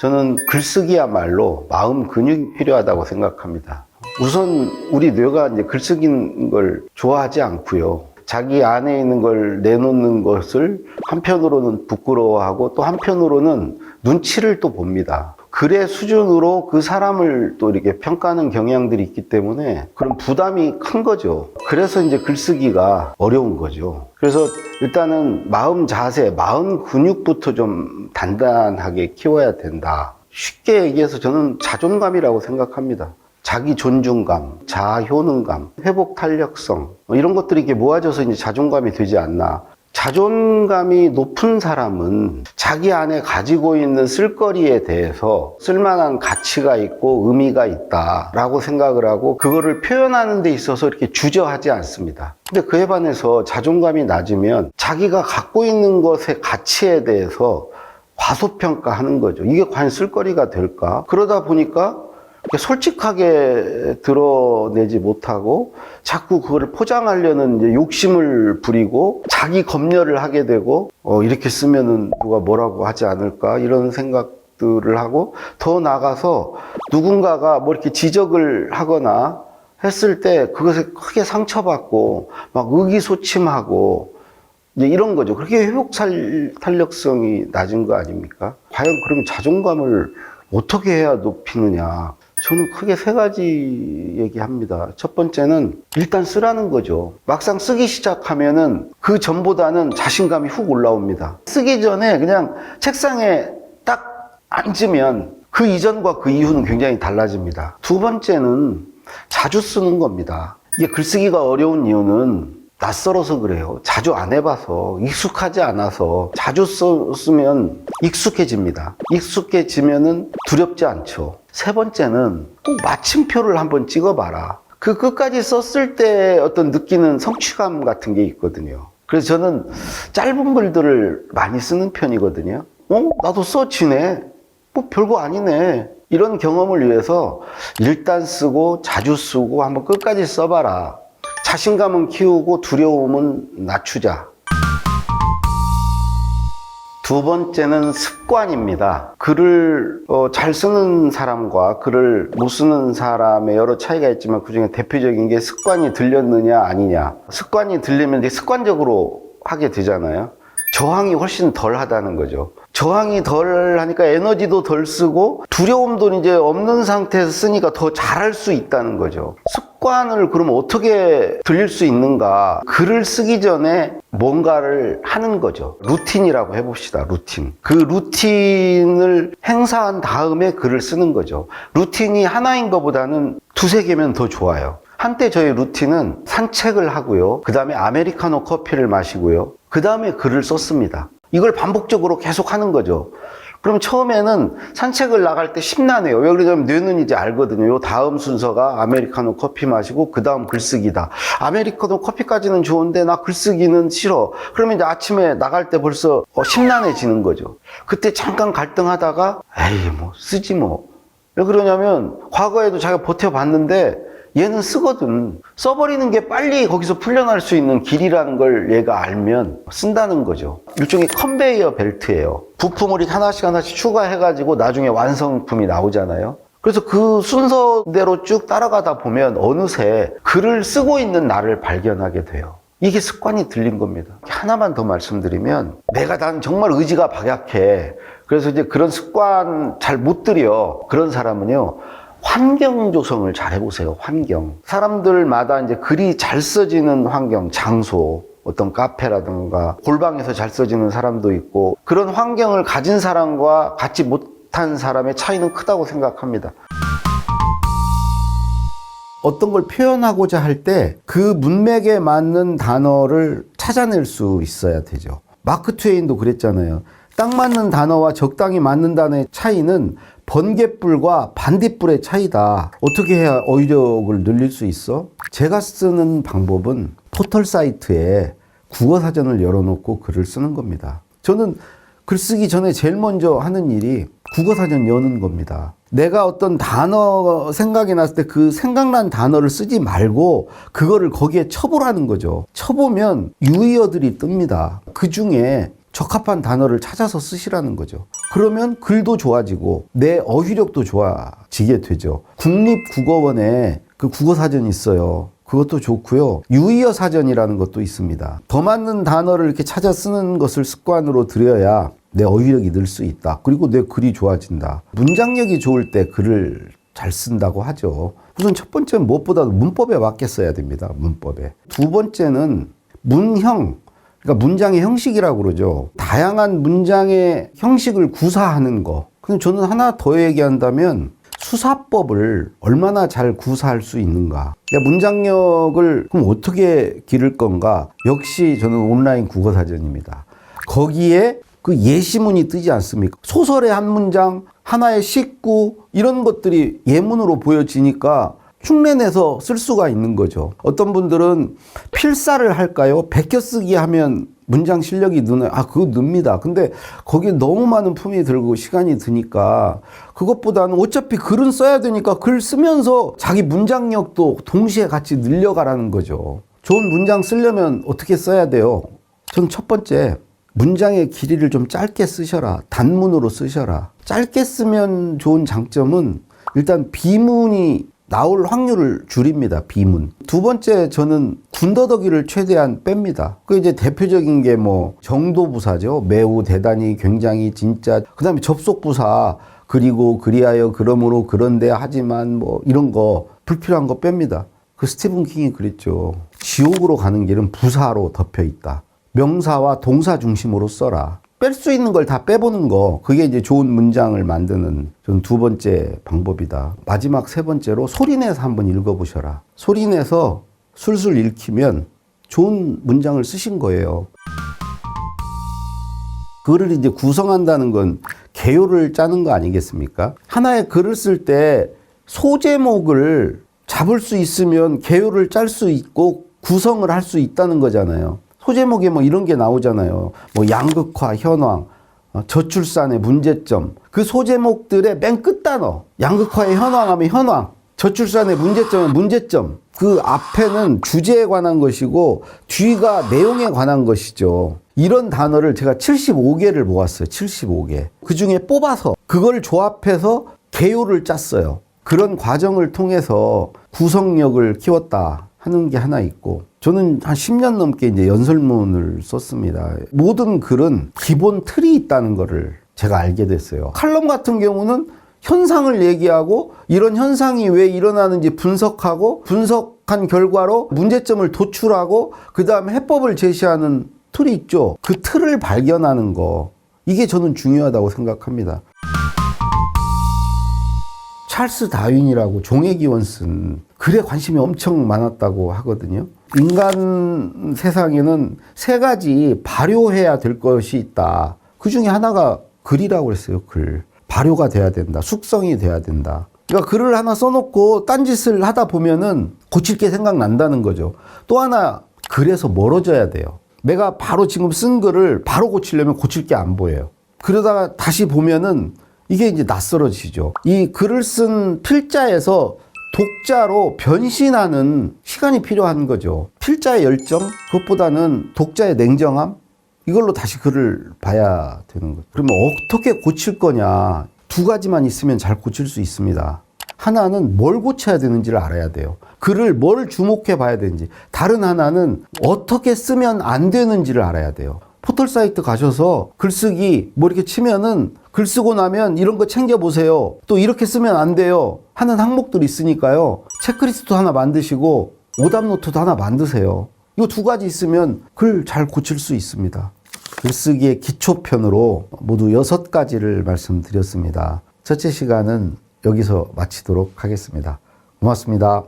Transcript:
저는 글쓰기야말로 마음 근육이 필요하다고 생각합니다. 우선 우리 뇌가 이제 글쓰기는 걸 좋아하지 않고요. 자기 안에 있는 걸 내놓는 것을 한편으로는 부끄러워하고 또 한편으로는 눈치를 또 봅니다. 글의 수준으로 그 사람을 또 이렇게 평가하는 경향들이 있기 때문에 그런 부담이 큰 거죠. 그래서 이제 글쓰기가 어려운 거죠. 그래서 일단은 마음 자세, 마음 근육부터 좀 단단하게 키워야 된다. 쉽게 얘기해서 저는 자존감이라고 생각합니다. 자기 존중감, 자아 효능감, 회복 탄력성 이런 것들이 이렇게 모아져서 이제 자존감이 되지 않나. 자존감이 높은 사람은 자기 안에 가지고 있는 쓸거리에 대해서 쓸만한 가치가 있고 의미가 있다라고 생각을 하고 그거를 표현하는 데 있어서 이렇게 주저하지 않습니다. 근데 그에 반해서 자존감이 낮으면 자기가 갖고 있는 것의 가치에 대해서 과소평가하는 거죠. 이게 과연 쓸거리가 될까? 그러다 보니까 솔직하게 드러내지 못하고 자꾸 그거를 포장하려는 이제 욕심을 부리고 자기 검열을 하게 되고 이렇게 쓰면은 누가 뭐라고 하지 않을까 이런 생각들을 하고 더 나아가서 누군가가 뭐 이렇게 지적을 하거나 했을 때 그것에 크게 상처받고 막 의기소침하고 이제 이런 거죠. 그렇게 회복 탄력성이 낮은 거 아닙니까? 과연 그러면 자존감을 어떻게 해야 높이느냐? 저는 크게 세 가지 얘기합니다. 첫 번째는 일단 쓰라는 거죠. 막상 쓰기 시작하면은 그 전보다는 자신감이 훅 올라옵니다. 쓰기 전에 그냥 책상에 딱 앉으면 그 이전과 그 이후는 굉장히 달라집니다. 두 번째는 자주 쓰는 겁니다. 이게 글쓰기가 어려운 이유는 낯설어서 그래요. 자주 안 해봐서, 익숙하지 않아서 자주 쓰면 익숙해집니다. 익숙해지면은 두렵지 않죠. 세 번째는 꼭 마침표를 한번 찍어봐라. 그 끝까지 썼을 때 어떤 느끼는 성취감 같은 게 있거든요. 그래서 저는 짧은 글들을 많이 쓰는 편이거든요. 나도 써지네. 뭐 별거 아니네. 이런 경험을 위해서 일단 쓰고 자주 쓰고 한번 끝까지 써봐라. 자신감은 키우고 두려움은 낮추자. 두 번째는 습관입니다. 글을 잘 쓰는 사람과 글을 못 쓰는 사람의 여러 차이가 있지만 그중에 대표적인 게 습관이 들렸느냐 아니냐. 습관이 들리면 이제 습관적으로 하게 되잖아요. 저항이 훨씬 덜 하다는 거죠. 저항이 덜 하니까 에너지도 덜 쓰고 두려움도 이제 없는 상태에서 쓰니까 더 잘할 수 있다는 거죠. 습관을 그럼 어떻게 들릴 수 있는가? 글을 쓰기 전에 뭔가를 하는 거죠. 루틴이라고 해봅시다. 루틴. 그 루틴을 행사한 다음에 글을 쓰는 거죠. 루틴이 하나인 것보다는 두세 개면 더 좋아요. 한때 저의 루틴은 산책을 하고요. 그 다음에 아메리카노 커피를 마시고요. 그 다음에 글을 썼습니다. 이걸 반복적으로 계속 하는 거죠. 그럼 처음에는 산책을 나갈 때 심란해요. 왜 그러냐면 뇌는 이제 알거든요. 요 다음 순서가 아메리카노 커피 마시고 그 다음 글쓰기다. 아메리카노 커피까지는 좋은데 나 글쓰기는 싫어. 그러면 이제 아침에 나갈 때 벌써 심란해지는 거죠. 그때 잠깐 갈등하다가 에이 뭐 쓰지 뭐. 왜 그러냐면 과거에도 자기가 버텨봤는데 얘는 쓰거든. 써버리는 게 빨리 거기서 풀려날 수 있는 길이라는 걸 얘가 알면 쓴다는 거죠. 일종의 컨베이어 벨트예요. 부품을 하나씩 추가해가지고 나중에 완성품이 나오잖아요. 그래서 그 순서대로 쭉 따라가다 보면 어느새 글을 쓰고 있는 나를 발견하게 돼요. 이게 습관이 들린 겁니다. 하나만 더 말씀드리면 난 정말 의지가 박약해. 그래서 이제 그런 습관 잘 못 들여. 그런 사람은요. 환경 조성을 잘 해보세요. 환경. 사람들마다 이제 글이 잘 써지는 환경, 장소, 어떤 카페라든가 골방에서 잘 써지는 사람도 있고 그런 환경을 가진 사람과 갖지 못한 사람의 차이는 크다고 생각합니다. 어떤 걸 표현하고자 할 때 그 문맥에 맞는 단어를 찾아낼 수 있어야 되죠. 마크 트웨인도 그랬잖아요. 딱 맞는 단어와 적당히 맞는 단어의 차이는 번갯불과 반딧불의 차이다. 어떻게 해야 어휘력을 늘릴 수 있어? 제가 쓰는 방법은 포털 사이트에 국어사전을 열어놓고 글을 쓰는 겁니다. 저는 글 쓰기 전에 제일 먼저 하는 일이 국어사전 여는 겁니다. 내가 어떤 단어 생각이 났을 때 그 생각난 단어를 쓰지 말고 그거를 거기에 쳐보라는 거죠. 쳐보면 유의어들이 뜹니다. 그 중에 적합한 단어를 찾아서 쓰시라는 거죠. 그러면 글도 좋아지고 내 어휘력도 좋아지게 되죠. 국립국어원에 그 국어사전이 있어요. 그것도 좋고요. 유의어 사전이라는 것도 있습니다. 더 맞는 단어를 이렇게 찾아 쓰는 것을 습관으로 들여야 내 어휘력이 늘 수 있다. 그리고 내 글이 좋아진다. 문장력이 좋을 때 글을 잘 쓴다고 하죠. 우선 첫 번째는 무엇보다도 문법에 맞게 써야 됩니다. 문법에. 두 번째는 문형, 그러니까 문장의 형식이라고 그러죠. 다양한 문장의 형식을 구사하는 거. 근데 저는 하나 더 얘기한다면 수사법을 얼마나 잘 구사할 수 있는가. 그러니까 문장력을 그럼 어떻게 기를 건가. 역시 저는 온라인 국어사전입니다. 거기에 그 예시문이 뜨지 않습니까? 소설의 한 문장, 하나의 식구 이런 것들이 예문으로 보여지니까 흉내내서 쓸 수가 있는 거죠. 어떤 분들은 필사를 할까요? 베껴쓰기 하면 문장 실력이 느나요? 그거 늡니다. 근데 거기에 너무 많은 품이 들고 시간이 드니까 그것보다는 어차피 글은 써야 되니까 글 쓰면서 자기 문장력도 동시에 같이 늘려가라는 거죠. 좋은 문장 쓰려면 어떻게 써야 돼요? 저는 첫 번째, 문장의 길이를 좀 짧게 쓰셔라. 단문으로 쓰셔라. 짧게 쓰면 좋은 장점은 일단 비문이 나올 확률을 줄입니다. 비문. 두 번째, 저는 군더더기를 최대한 뺍니다. 그 이제 대표적인 게 뭐 정도부사죠. 매우, 대단히, 굉장히, 진짜. 그다음에 접속부사. 그리고, 그리하여, 그러므로, 그런데, 하지만 뭐 이런 거 불필요한 거 뺍니다. 그 스티븐 킹이 그랬죠. 지옥으로 가는 길은 부사로 덮여 있다. 명사와 동사 중심으로 써라. 뺄 수 있는 걸 다 빼보는 거, 그게 이제 좋은 문장을 만드는 전 두 번째 방법이다. 마지막 세 번째로 소리내서 한번 읽어보셔라. 소리내서 술술 읽히면 좋은 문장을 쓰신 거예요. 글을 이제 구성한다는 건 개요를 짜는 거 아니겠습니까? 하나의 글을 쓸 때 소제목을 잡을 수 있으면 개요를 짤 수 있고 구성을 할 수 있다는 거잖아요. 소제목에 뭐 이런 게 나오잖아요. 뭐 양극화, 현황, 저출산의 문제점. 그 소제목들의 맨 끝 단어. 양극화의 현황하면 현황, 저출산의 문제점은 문제점. 그 앞에는 주제에 관한 것이고 뒤가 내용에 관한 것이죠. 이런 단어를 제가 75개를 모았어요. 75개. 그 중에 뽑아서 그걸 조합해서 개요를 짰어요. 그런 과정을 통해서 구성력을 키웠다 하는 게 하나 있고, 저는 한 10년 넘게 이제 연설문을 썼습니다. 모든 글은 기본 틀이 있다는 거를 제가 알게 됐어요. 칼럼 같은 경우는 현상을 얘기하고 이런 현상이 왜 일어나는지 분석하고 분석한 결과로 문제점을 도출하고 그 다음에 해법을 제시하는 틀이 있죠. 그 틀을 발견하는 거, 이게 저는 중요하다고 생각합니다. 찰스 다윈이라고 종의 기원 쓴 글에 관심이 엄청 많았다고 하거든요. 인간 세상에는 세 가지 발효해야 될 것이 있다. 그 중에 하나가 글이라고 그랬어요. 글. 발효가 돼야 된다. 숙성이 돼야 된다. 그러니까 글을 하나 써놓고 딴짓을 하다 보면은 고칠 게 생각난다는 거죠. 또 하나, 글에서 멀어져야 돼요. 내가 바로 지금 쓴 글을 바로 고치려면 고칠 게 안 보여요. 그러다가 다시 보면은 이게 이제 낯설어지죠. 이 글을 쓴 필자에서 독자로 변신하는 시간이 필요한 거죠. 필자의 열정, 그것보다는 독자의 냉정함, 이걸로 다시 글을 봐야 되는 거죠. 그러면 어떻게 고칠 거냐. 두 가지만 있으면 잘 고칠 수 있습니다. 하나는 뭘 고쳐야 되는지를 알아야 돼요. 글을 뭘 주목해 봐야 되는지. 다른 하나는 어떻게 쓰면 안 되는지를 알아야 돼요. 포털 사이트 가셔서 글쓰기 뭐 이렇게 치면은 글 쓰고 나면 이런 거 챙겨보세요. 또 이렇게 쓰면 안 돼요 하는 항목들이 있으니까요. 체크리스트 하나 만드시고 오답 노트도 하나 만드세요. 이거 두 가지 있으면 글 잘 고칠 수 있습니다. 글쓰기의 기초편으로 모두 6가지를 말씀드렸습니다. 첫째 시간은 여기서 마치도록 하겠습니다. 고맙습니다.